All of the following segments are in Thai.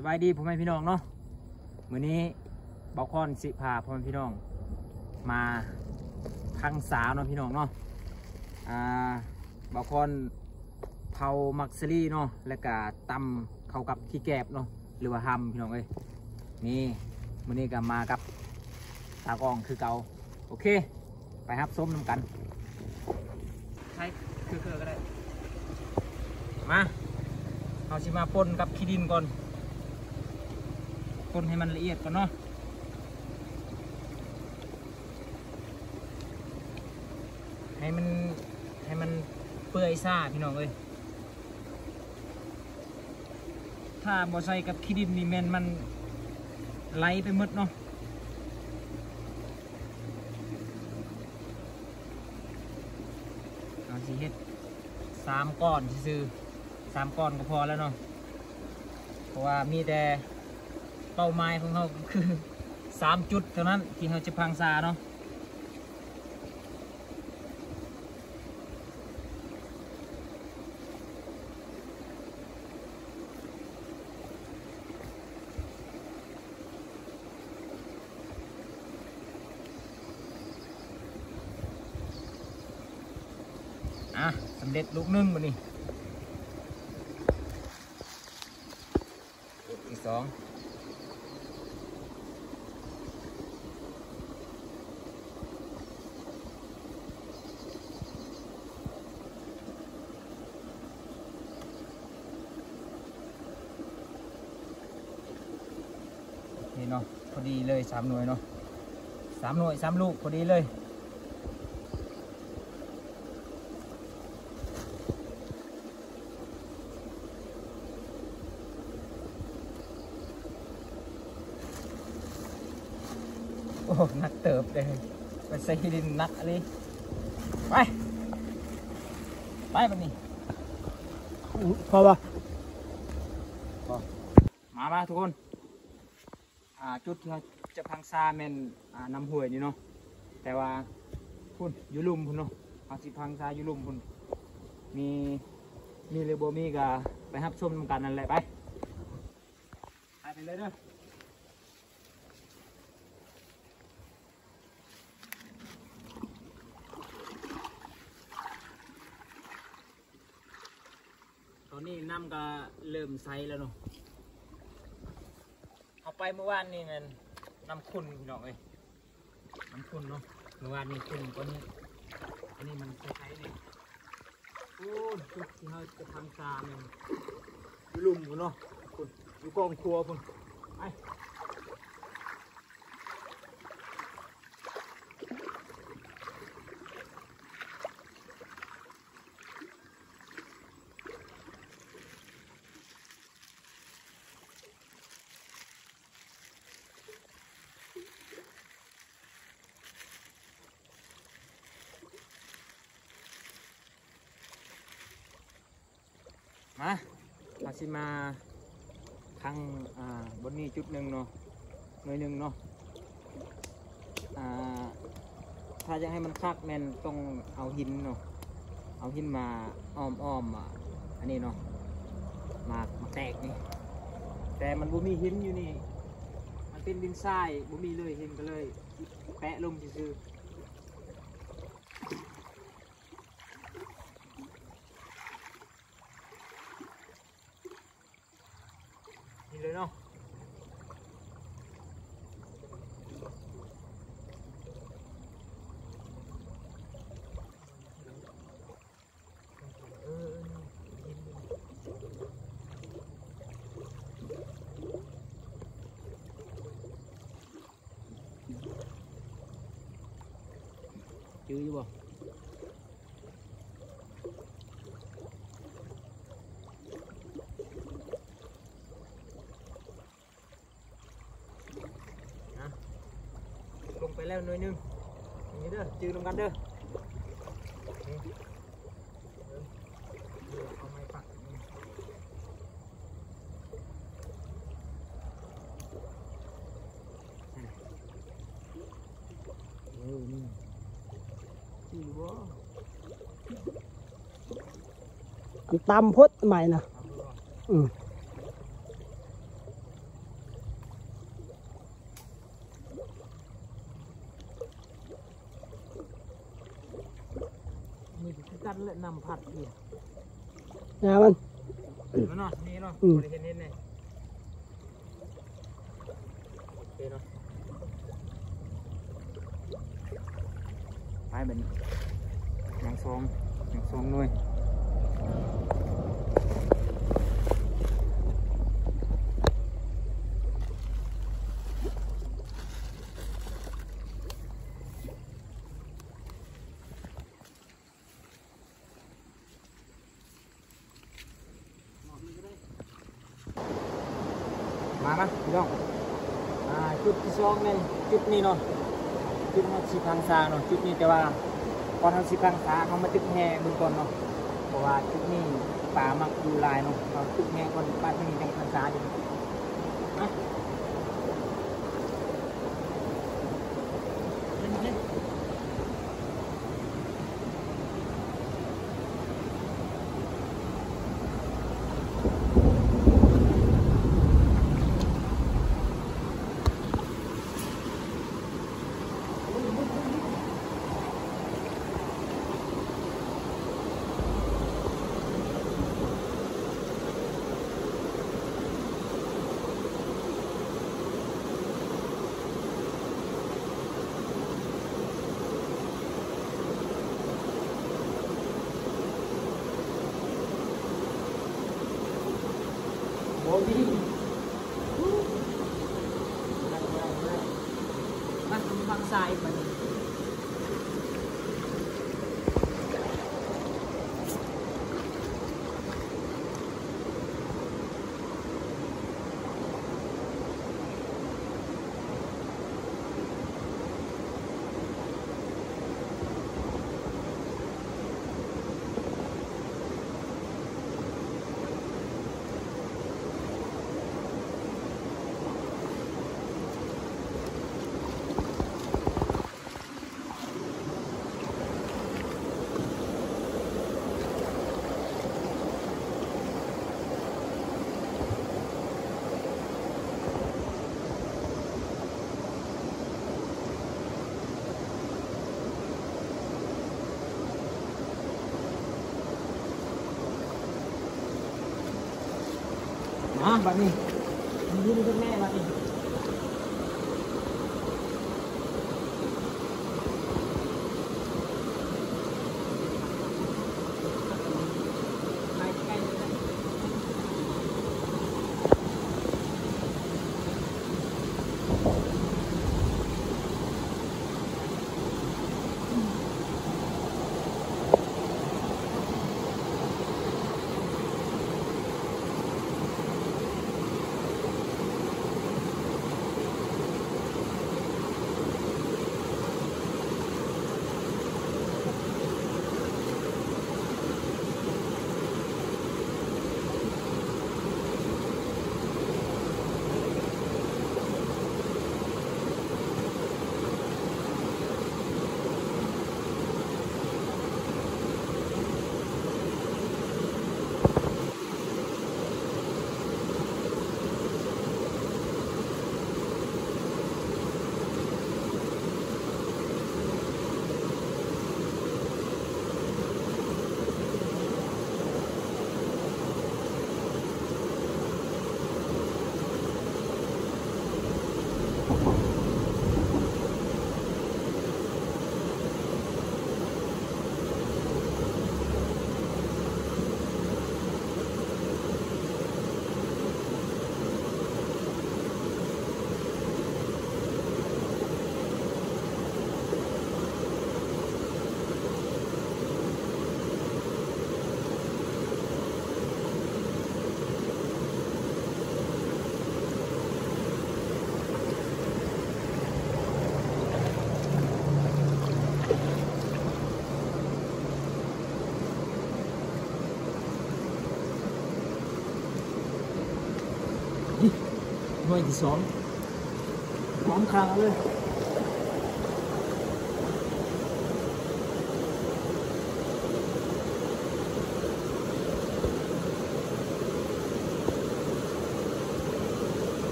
สบายดีพ่อแม่พี่น้องเนาะมื้อนี้บ่าวคอนสิพาพ่อแม่พี่น้องมาพังสาวเนาะพี่น้องเนาะบ่าวคอนเผามักซรี่เนาะแล้วก็ตำเข้ากับขี้แกบเนาะหรือว่าหำพี่น้องเอ้ยนี่มื้อนี้ก็มากับตากล้องคือเก่าโอเคไปครับส้มน้ำกันใช้คือก็ได้มาเอาสิมาป่นกับขี้ดินก่อนป่นให้มันละเอียดก่อนเนาะให้มันเปื่อยซ่าพี่น้องเอ้ยถ้าบ่ใส่กับขี้ดินนี่แม่นมันไหลไปหมดเนาะเอาสิเฮ็ด3 ก้อนซื่อ3 ก้อนก็พอแล้วเนาะเพราะว่ามีแต่เป้าหมายของเราคือ3 จุดเท่านั้นที่เราจะพังซาเนาะสำเร็จลูก1มานี่ลูกที่ 2นี่เนาะพอดีเลย3 หน่วยเนาะ3 หน่วย 3 ลูกพอดีเลยโอ้นักเติบเลยไปใส่ดินนักอะไรไปแบบนี้พอปะมาทุกคนจุดที่เราจะพังซาเมนน้ำห้วยนี่เนาะแต่ว่าพุ่นอยู่ลุ่มพุ่นเนาะเอาสิพังซาอยู่ลุ่มพุ่นมีหรือบ่มีก็ไปรับชมกันนั่นแหละไปเลยเด้อตอนนี้น้ำก็เริ่มใสแล้วเนาะเอาไปเมื่อวานนี่มันน้ำขุ่นพี่น้องเอ้ยน้ำขุ่นเนาะเมื่อวานนี่ขุ่นตอนนี้อันนี้มันใสๆเนี่ยโอ้จุดที่เราจะทำซาเนี่ยอยู่ลุ่มพุ่นเนาะพุ่นอยู่กองครัวพุ่นไปมาสิมาทางบนนี้จุดหนึ่งเนาะหน่วยหนึ่งเนาะถ้าจะให้มันคักแมนต้องเอาหินเนาะเอาหินมาอ้อมอันนี้เนาะมาแตกนี่แต่มันบ่มีหินอยู่นี่มันเป็นดินทรายบ่มีเลยหินก็เลยแปะลงซื่อเลยเนาะจืดอยู่บ่ลงไปแล้วหน่อยนึงอย่างนี้เด้อจืดลงกันเด้อเอาไม้ปักนี่จืดบ่ ตำพดใหม่นะ กันและนำผัดอีก นะมัน เนาะนี่เนาะบริเห็นเห็นเลยโอเคเนาะไปแบบนี้ยังทรงหน่วยมาพี่น้องจุดที่สองในจุดนี้เนาะจุดมาสีพังซาเนาะจุดนี้แต่ว่าก่อนทำสีพังซาเขามาตึกแห่เบื้องต้นเนาะเพราะว่าจุดนี้ป่ามักดูลายเนาะเราตึกแห่ก่อนบ้านไม่มีแรงพังซาอยู่โอ้ดีมันฟังทรายมันบัดนี้มันยืนขึ้นแม่บัดนี้หน่วยที่สองพร้อมครั้งเลย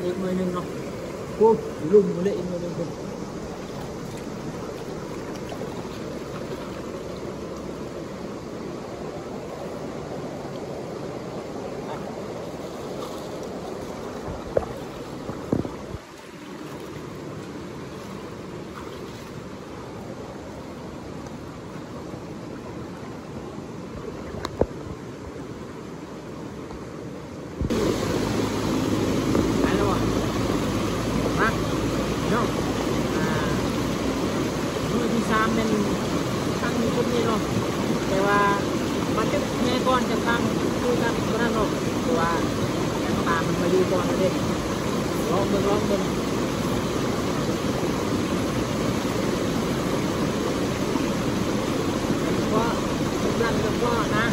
อีกมือหนึ่งเนาะปุ๊บลุ่มมาเลยอีกมือหนึ่งปุ๊บเป็นทั้งมีคนนี้เนาะแต่ว่ามันจะแม่ก่อนจะตั้งคือกันก็นั่นเนาะแต่ว่ายังตามมันมาอยู่ก่อนเลยลองเบิ่งก็นั่นก็นะ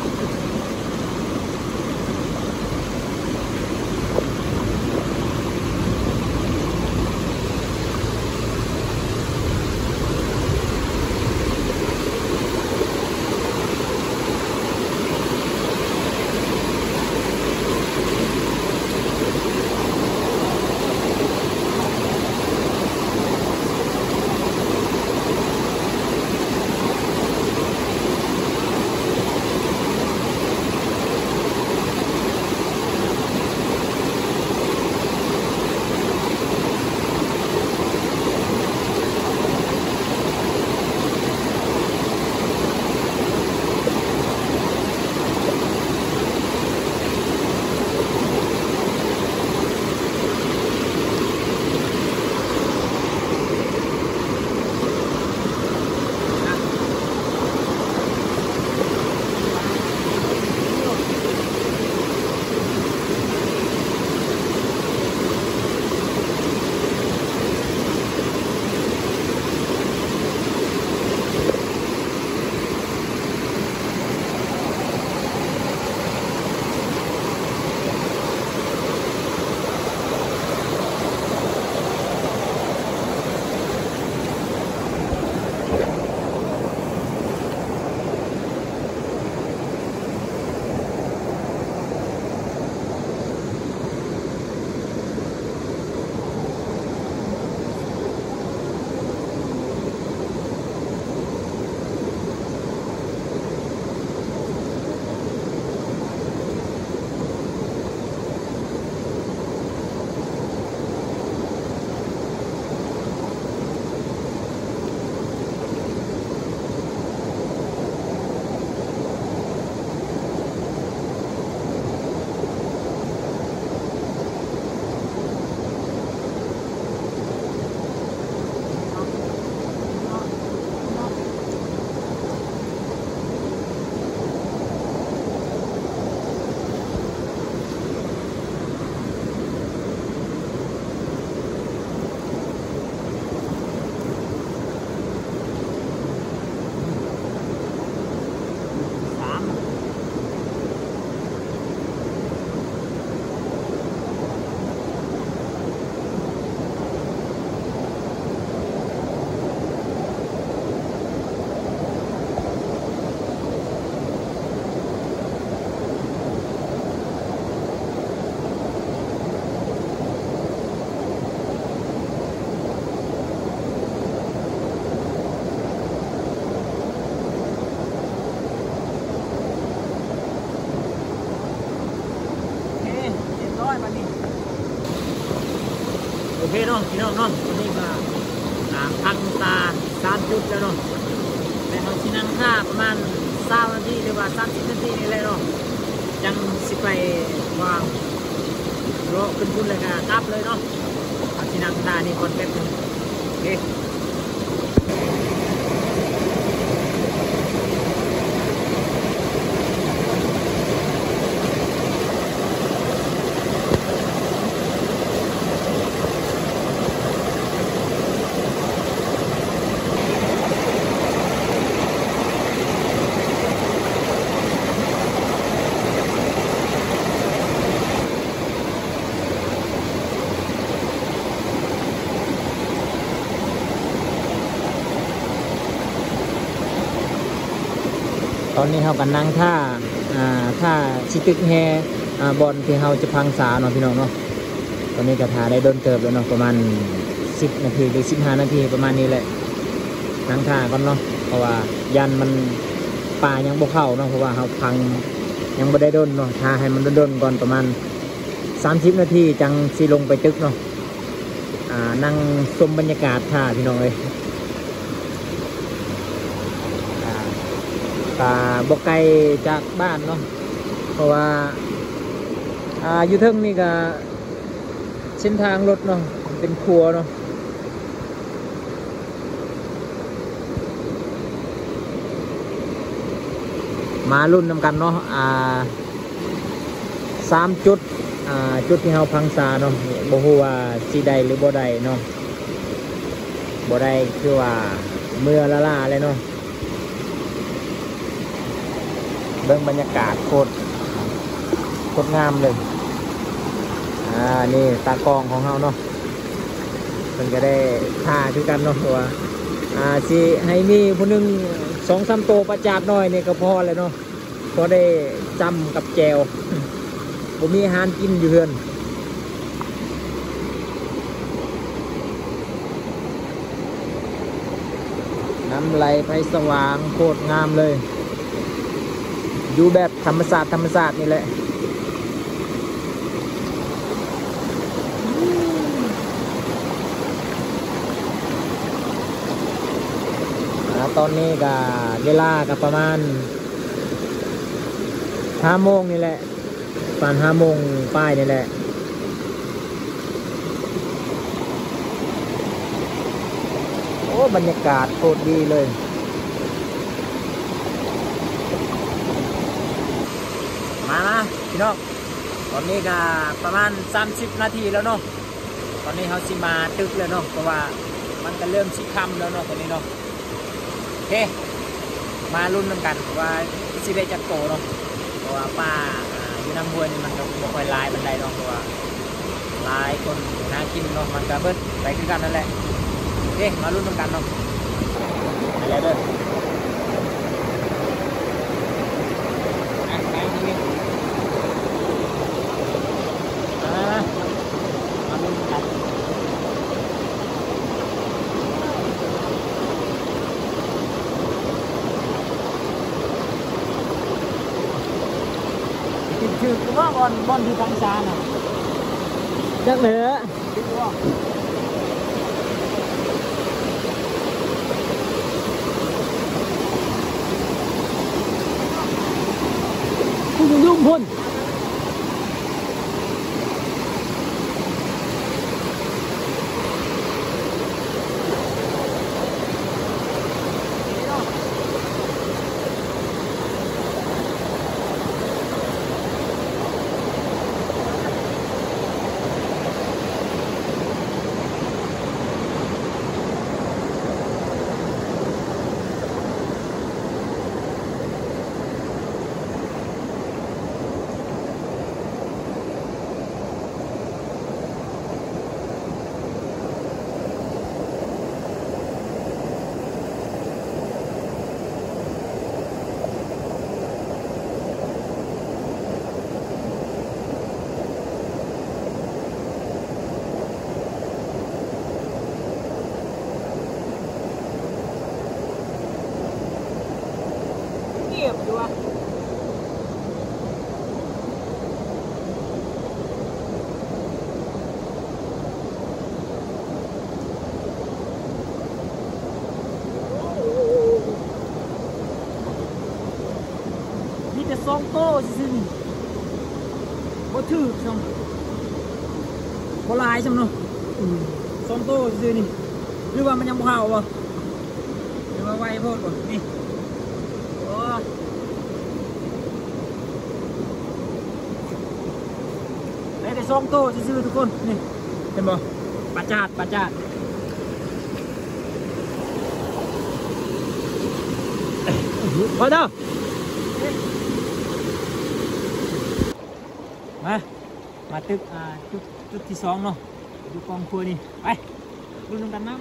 โอเคเนาะพี่น้องเนาะวันนี้ก็พังตา3 จุดแล้วเนาะแต่เราชินังค่าประมาณ20 นาทีหรือว่า30 นาทีนี่แหละเนาะจังสิไปวางรอขึ้นพุ่นเลยกลับเลยเนาะชินังค่านี่คนแป๊บนึงโอเคตอนนี้เรากันนั่งท่าชิตึกแฮบอลที่เราจะพังษาเนาะพี่น้องเนาะ ตอนนี้ก็ทาได้โดนเติบแล้วเนาะประมาณ10 นาทีหรือ15 นาทีประมาณนี้แหละนั่งทาก่อนเนาะเพราะว่ายันมันป่ายังบ่เข้าเนาะเพราะว่าเขาพังยังบ่ได้โดนเนาะทาให้มันโดนก่อนประมาณ30 นาทีจังสิลงไปตึกเนาะนั่งชมบรรยากาศท่าพี่น้องเลยบกไกลจากบ้านเนาะเพราะว่าอยู่เทิงนี่ก็เส้นทางรถเนาะเป็นครัวเนาะมารุ่นนำกันเนาะ3 จุดจุดที่เราพังซาเนาะบ่ฮู้ว่าสิได้หรือบ่ได้เนาะบ่ได้คือว่าเมื่อละล่าเลยเนาะเบิ่งบรรยากาศโคตรงามเลยนี่ตากล้องของเราเนาะมันก็ได้ท่าคือกันเนาะว่าสิให้มีผู้หนึง2-3 โตวประจาดหน่อยนี่ก็พอเลยเนาะพอได้จำกับแจวผมมีอาหารกินอยู่เพื่อนน้ำไหลไปสว่างโคตรงามเลยอยู่แบบธรรมศาสตร์นี่แหละตอนนี้ก็เวลาก็ประมาณ5 โมงนี่แหละประมาณ5 โมงป้ายนี่แหละโอ้บรรยากาศโคตรดีเลยมาพี่น้องตอนนี้ก็ประมาณ30 นาทีแล้วเนาะตอนนี้เขาสิมาตึกแล้วเนาะเพราะว่ามันก็เริ่มสิค่ำแล้วเนาะตอนนี้เนาะโอเคมาลุ้นกันว่าสิได้จักโตเนาะเพราะว่าป้าอยู่น้ำห้วยนี่มันก็บ่ค่อยลายบันไดเนาะเพราะว่าลายคนหากินเนาะมันก็เบิดไปคือกันนั่นแหละโอเคมาลุ้นกันเนาะไปแล้วเด้อไปนี่มาลุ้นกันคือว่าบอลที่ฟังซาน่ะจักเหนือคุณยุ่งพ่นจะซองโต้สิบ่ถือจังบ่ลายจังเนาะซองโต้สินี่หรือว่ามันยังบ่เข้าบ่หรือว่าไวโพดบ่นี่โอ้ได้แต่ซองโต้ซื่อๆทุกคนนี่เห็นบ่ปาจาดพอเด้อมาตึกจุดที่2เนาะดูกองครัวนี่ไปดูนำกันมา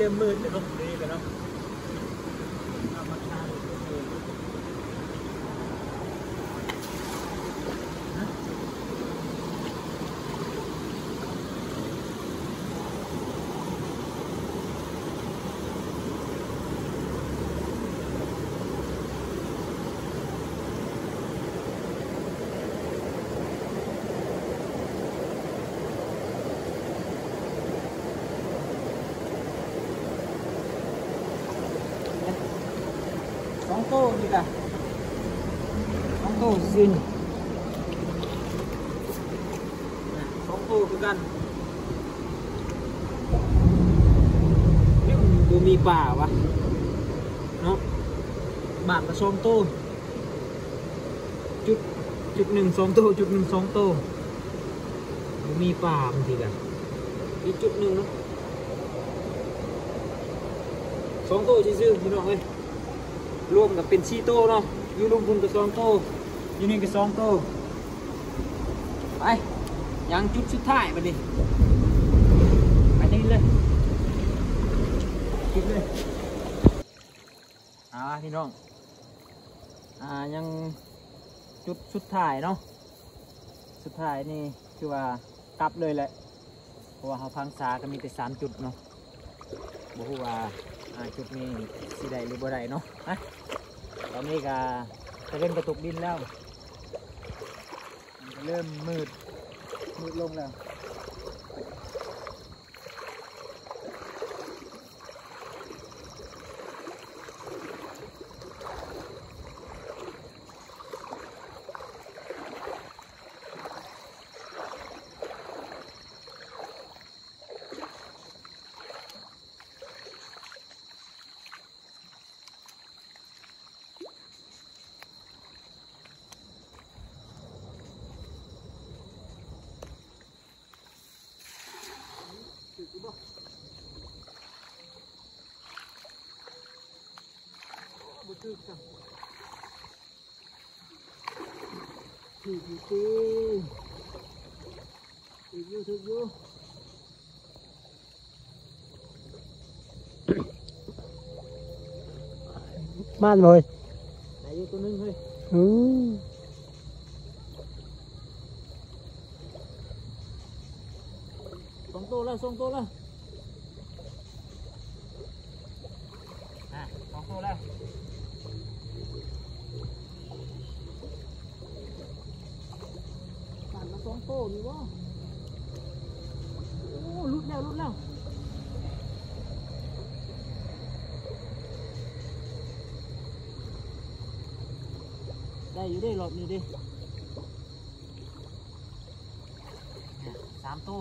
ริ่มมืดเลยเนาะนี่กันเนาะเอามาทานสองโต้นี่กันสองโต้ซินสองโต้คือกันนี่มันดูมีป่าวะเนาะบาทละสองโต้จุดหนึ่งสองโต้จุดหนึ่งสองโต้ดูมีป่าบางทีกันอีกจุดหนึ่งเนาะสองโต้ซื่อๆพี่น้องเอ้ยรวมกับเป็น4โต้เนาะอยู่รวมคุณกับ2โต้อยู่นี่กับ2โต้ไปยังจุดสุดท้ายไปดิไปนี่เลยคิดเลยพี่น้องยังจุดสุดท้ายเนาะสุดท้ายนี่คือว่ากลับเลยแหละเพราะว่าเขาพังษาก็มีแต่3จุดเนาะบอกว่าจุดนี้สิได้หรือบ่ได้เนาะตอนนี้ก็จะเล่นกระตุกดินแล้วมันเริ่มมืดลงแล้วถึกจ้ะถึกอยู่มานrồi ไหนอยู่ตัวนึงเฮ้ยสองตัวแล้วสองตัวแล้วสองโต้นี่วะโอ้ลุดแล้วได้อยู่ได้หลบนี่ดิ3โต้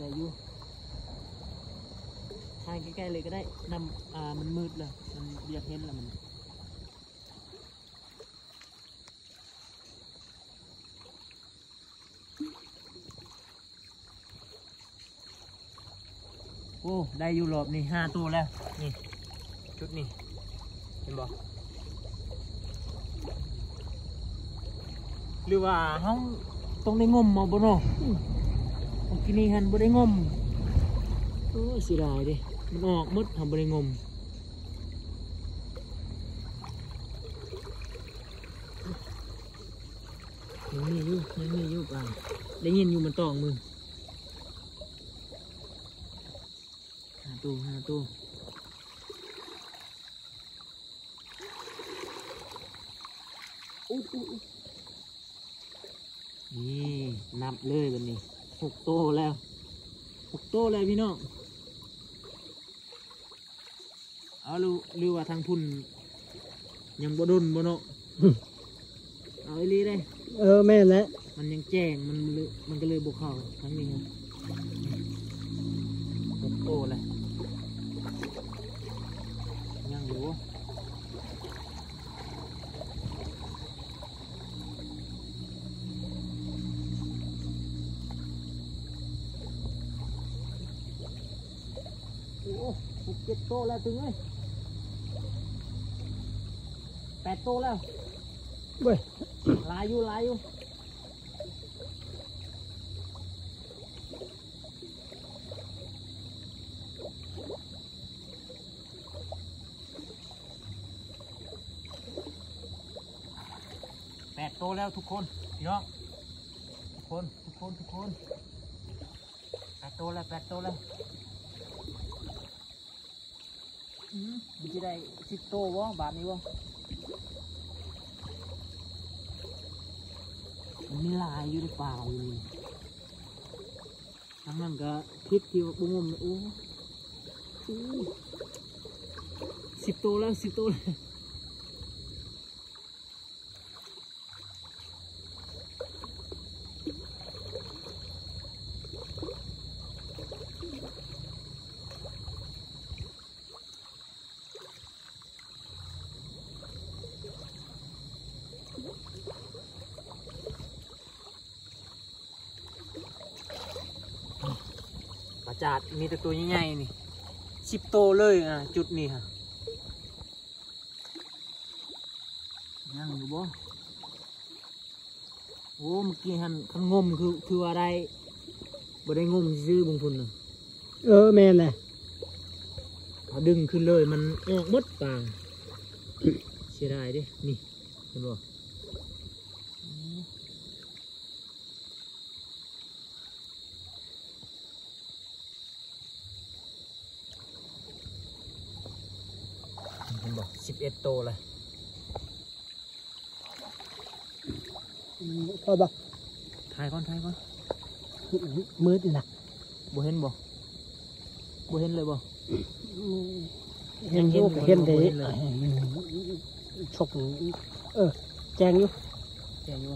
ได้อยู่ทางใกล้ๆเลยก็ได้นำมันมืดเลยมันอยากเห็นแล้วมันโอ้ได้อยู่รอบนี่5ตัวแล้วนี่ชุดนี้เห็นบ่หรือว่าเขาต้องได้งมมาบ่เนาะเมื่อกี้นี่หันบ่ได้งมโอ้เสียดายดิมันออกมดทำบ่ได้งมยังมีอยู่ป่ะได้ยินอยู่มันตองมึง5ตัวนี่นับเลยวันนี้6โตแล้วพี่น้องเอาหรือว่าทางพุ่นยังบ่ดนบ่เนาะเอาไอ้ลีได้แม่นแล้ว มันยังแจ้งมันก็เลยบุกเข้าทั้งนี้ครับ6โตเลยยังอยู่6-7 โตแล้วถึงเลย8 โตแล้ว เว้ย ลายอยู่ลายอยู่8 โตแล้วทุกคนพี่น้องทุกคน8 โตแล้วมันจะได้10 โตวะบาทนี้วะมันมีลายอยู่ในเปล่าอยู่ทั้งนั้นก็คลิปที่บุ้งมโอ้10 โตแล้ว10 โตแล้วปลาจาดมีแต่ตัวใหญ่ๆนี่10 โตเลยจุดนี้ฮะยังอยู่บ่โอ้เมื่อกี้คันงมคืออะไรบ่ได้งมซื้อบางคนน่ะ แม่นแหละ เขาดึงขึ้นเลยมันออกหมดปางเสียดายดินี่เห็นบ่เห็นบ่11 โตเลย พอบ่ ถ่ายก่อน มืดนี่นะ บ่เห็นบ่เห็นเลยบ่ เห็นอยู่เห็นได้ฉกแจงอยู่ แกอยู่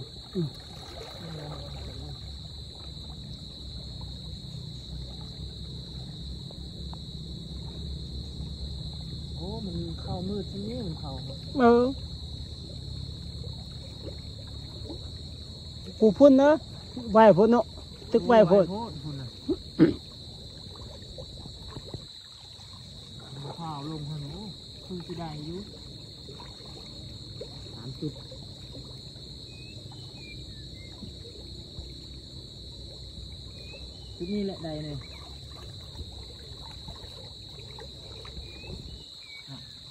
โอ้มันเข้ามืดที่นี่มันเข้า ผู้พุ่นนะไหวพุ่นเนาะตึกไหวพุ่น ข้าวลงหัวคือจะได้อยู่3 จุดจุดนี้แหละได้เลย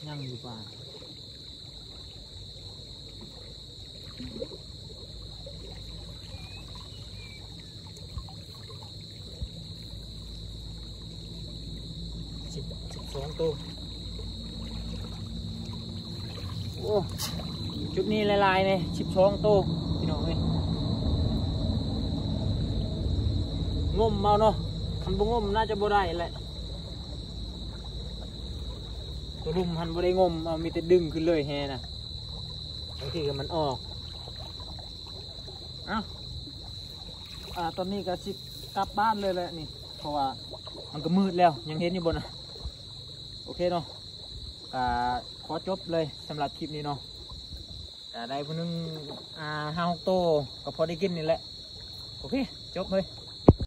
ยังอยู่ป่า12 ตัวโอ้จุดนี้ลายๆเนี่ย12 ตัวพี่น้องเอ้ยงมเอาเนาะคันบ่งมน่าจะบ่ได้แหละตัวรุมหันบ่ได้งมเอามีแต่ดึงขึ้นเลยแฮน่ะบางทีก็มันออกตอนนี้ก็สิกลับบ้านเลยแหละนี่เพราะว่ามันก็มืดแล้วยังเห็นอยู่บนน่ะโอเคเนาะขอจบเลยสำหรับคลิปนี้เนาะได้พนึง5-6 โตก็พอได้กินนี่แหละโอเคจบเลย